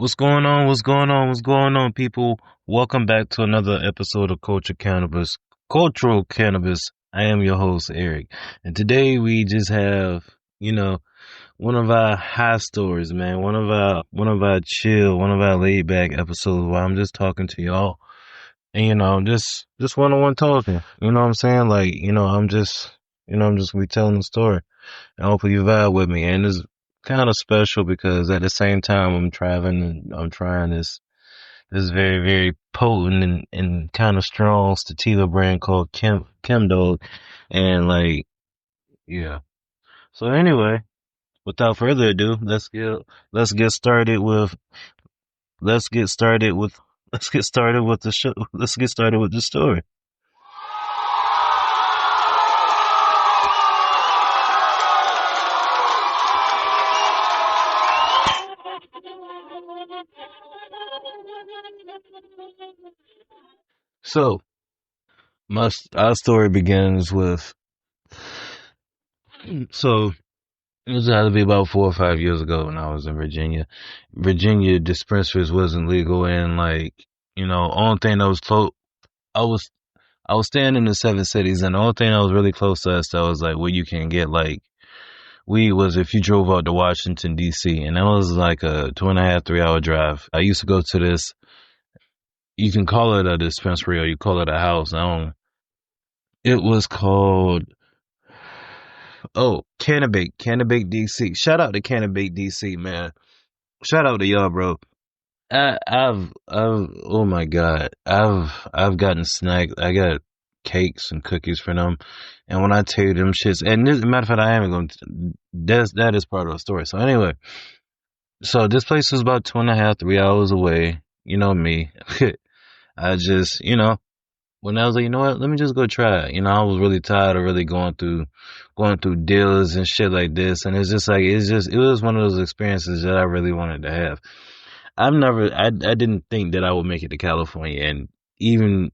What's going on? What's going on? What's going on, people? Welcome back to another episode of Culture Cannabis, Cultural Cannabis. I am your host, Eric. And today we just have, one of our high stories, man. One of our chill, one of our laid back episodes where I'm just talking to y'all. And, just one-on-one talking. You know what I'm saying? Like, I'm just retelling the story. And hopefully you vibe with me. And it's kind of special because at the same time I'm traveling and I'm trying this very, very potent and kind of strong sativa brand called Chem Dog. And like, yeah. So anyway, without further ado, let's get started with let's get started with let's get started with the show. Let's get started with the story. So our story begins with so it was had to be about 4 or 5 years ago when I was in Virginia. Virginia dispensaries wasn't legal, and like only thing that was close. I was I was staying in the seven cities, and the only thing that was really close to us that was like where you can get like weed was if you drove out to Washington D.C., and that was like a 2.5 3 hour drive. I used to go to this. You can call it a dispensary or you call it a house. I don't. It was called Cannabake DC. Shout out to Cannabake DC, man. Shout out to y'all, bro. Oh my God, I've gotten snacks. I got cakes and cookies for them, and when I tell you them shits, and this, matter of fact, I am going to. That is part of the story. So anyway, so this place was about 2.5 3 hours away. You know me, I just when I was like, you know what, let me just go try it. I was really tired of really going through dealers and shit like this, and it was one of those experiences that I really wanted to have. I didn't think that I would make it to California, and even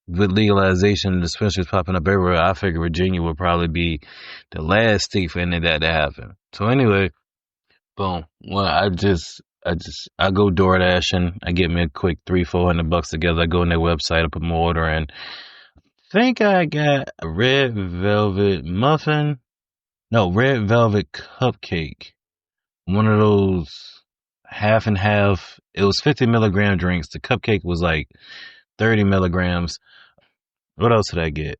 with legalization and dispensaries popping up everywhere, I figured Virginia would probably be the last state for any of that to happen. So anyway, boom. Well, I go door dashing. I get me a quick $300-400 together. I go on their website, I put my order in. Think I got a red velvet muffin. No, red velvet cupcake. One of those half and half. It was 50 milligram drinks. The cupcake was like 30 milligrams. What else did I get?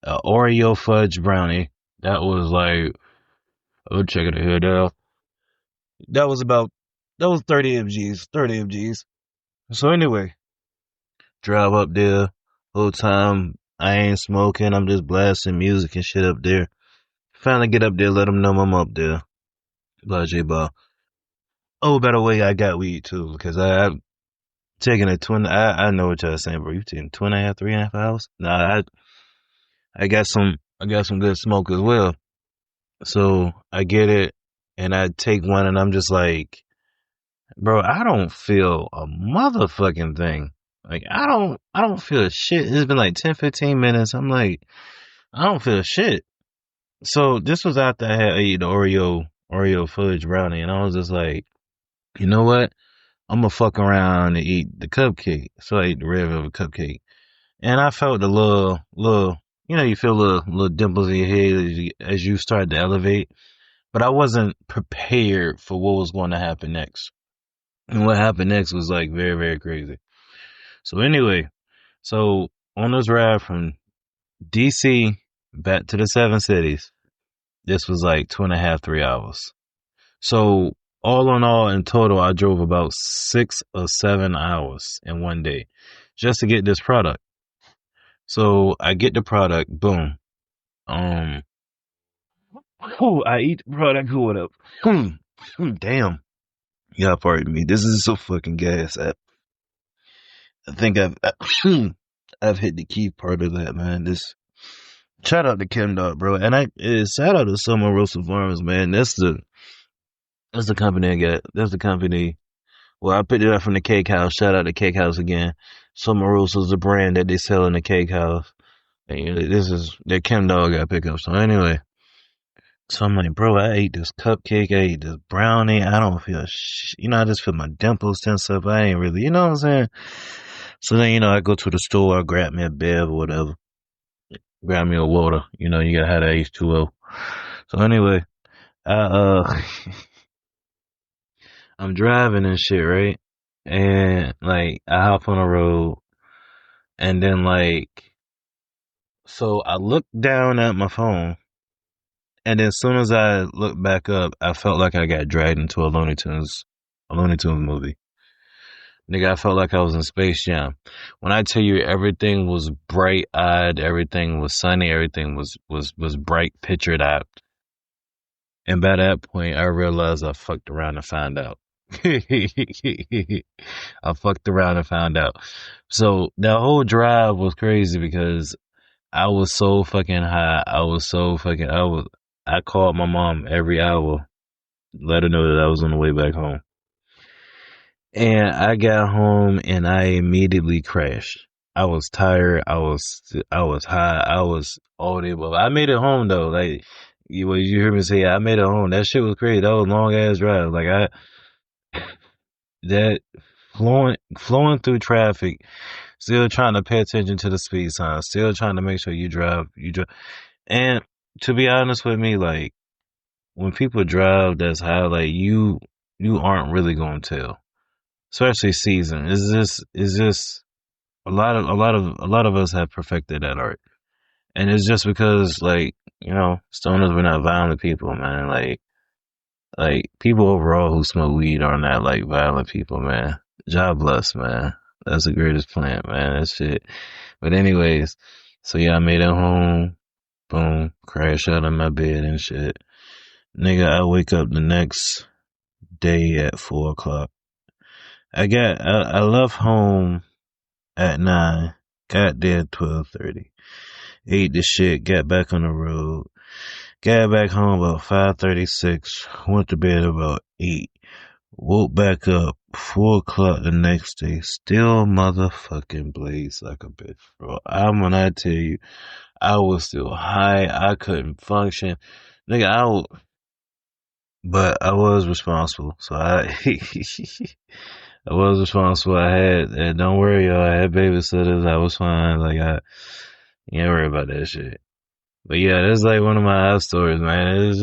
Oreo fudge brownie. That was like, oh, check it out here. That was about, that was 30 mgs. 30 mgs. So anyway, drive up there. Whole time I ain't smoking. I'm just blasting music and shit up there. Finally get up there, let them know I'm up there. Blah, J, blah. Oh, by the way, I got weed too because I'm taking a twin. I know what y'all saying, bro. You taking 2.5, 3.5 hours? Nah, I got some good smoke as well. So I get it, and I take one, and I'm just like, bro, I don't feel a motherfucking thing. Like I don't feel shit. It's been like 10, 15 minutes. I'm like, I don't feel shit. So this was after I had ate the Oreo fudge brownie, and I was just like, you know what? I'm gonna fuck around and eat the cupcake. So I ate the red velvet cupcake, and I felt the little, you feel little dimples in your head as you start to elevate. But I wasn't prepared for what was going to happen next. And what happened next was like very, very crazy. So anyway, so on this ride from DC back to the seven cities, this was like 2.5 3 hours. So all in all, in total, I drove about 6 or 7 hours in one day just to get this product. So I get the product, boom. Um, I eat the product, what up? Damn. Yeah, pardon me. This is so fucking gas. I think I've hit the key part of that, man. This shout out to Chem Dog, bro, and shout out to Summer Rosa Farms, man. That's the company I got. That's the company. Well, I picked it up from the Cake House. Shout out to Cake House again. Summer Rosa's the brand that they sell in the Cake House. And this is the Chem Dog I pick up. So anyway, So I'm like, bro, I ate this cupcake, I ate this brownie. I don't feel, I just feel my dimples tense up. I ain't really, you know what I'm saying? So then, I go to the store, I grab me a bev or whatever, grab me a water. You gotta have that H2O. So anyway, I, I'm driving and shit, right? And like, I hop on the road and then so I look down at my phone. And then as soon as I looked back up, I felt like I got dragged into a Looney Tunes movie. Nigga, I felt like I was in Space Jam. When I tell you everything was bright eyed, everything was sunny, everything was bright pictured out. And by that point, I realized I fucked around and found out. I fucked around and found out. So that whole drive was crazy because I was so fucking high. I called my mom every hour, let her know that I was on the way back home. And I got home and I immediately crashed. I was tired. I was high. I was all the above. I made it home though. Like you heard me say, I made it home. That shit was crazy. That was a long ass drive. That flowing through traffic, still trying to pay attention to the speed sign, still trying to make sure you drive. And to be honest with me, like when people drive that's high, like you aren't really gonna tell. Especially season. Is this a lot of us have perfected that art. And it's just because stoners were not violent people, man. Like people overall who smoke weed are not like violent people, man. God bless, man. That's the greatest plant, man. That shit. But anyways, so yeah, I made it home. Boom. Crash out of my bed and shit. Nigga, I wake up the next day at 4 o'clock. I left home at 9. Got there at 12:30. Ate the shit, got back on the road. Got back home about 5:36. Went to bed about 8. Woke back up 4 o'clock the next day. Still motherfucking blazed like a bitch, bro. When I tell you, I was still high. I couldn't function. Nigga, but I was responsible. So I was responsible. And don't worry, y'all. I had babysitters. I was fine. You ain't worry about that shit. But yeah, that's like one of my house stories, man. It was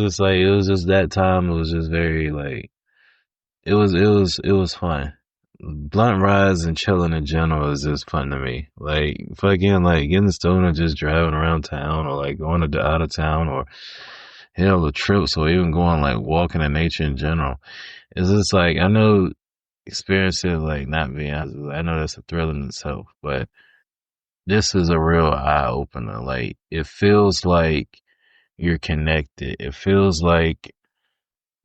just that time. It was just very it was fun. Blunt rides and chilling in general is just fun to me. Like fucking getting stoned and just driving around town or going to out of town or hell the trips or even going walking in nature in general. It's just I know experiencing not being I know that's a thrill in itself, but this is a real eye opener. Like it feels like you're connected. It feels like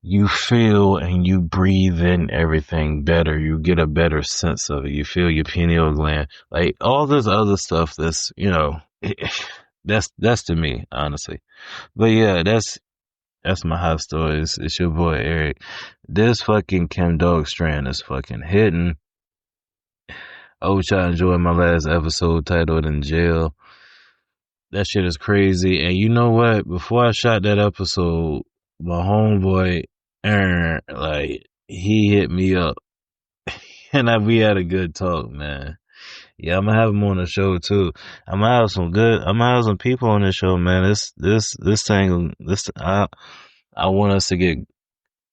you feel and you breathe in everything better. You get a better sense of it. You feel your pineal gland. Like all this other stuff that's, that's to me, honestly. But yeah, that's my hot story. It's your boy Eric. This fucking Chem Dog strand is fucking hitting. I hope y'all enjoyed my last episode titled In Jail. That shit is crazy. And you know what? Before I shot that episode, my homeboy Aaron, he hit me up and we had a good talk, man. Yeah, I'm gonna have him on the show too. I'm gonna have some people on the show, man. This thing, I want us to get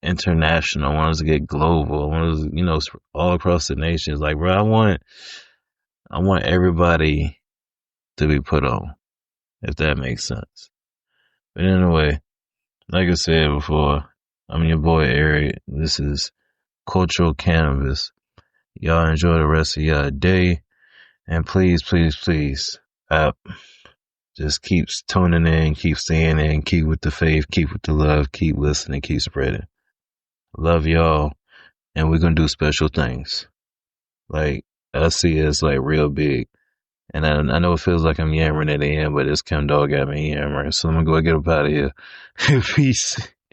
international. I want us to get global. I want us, all across the nations. Like, bro, I want everybody to be put on, if that makes sense. But anyway, like I said before, I'm your boy Eric. This is Culture Cannabis. Y'all enjoy the rest of your day. And please, please, please, just keep tuning in, keep staying in, keep with the faith, keep with the love, keep listening, keep spreading. Love y'all. And we're going to do special things. I see it's real big. And I know it feels like I'm yammering at the end, but it's Chem Dog got me yammering. So I'm going to go get up out of here. Peace.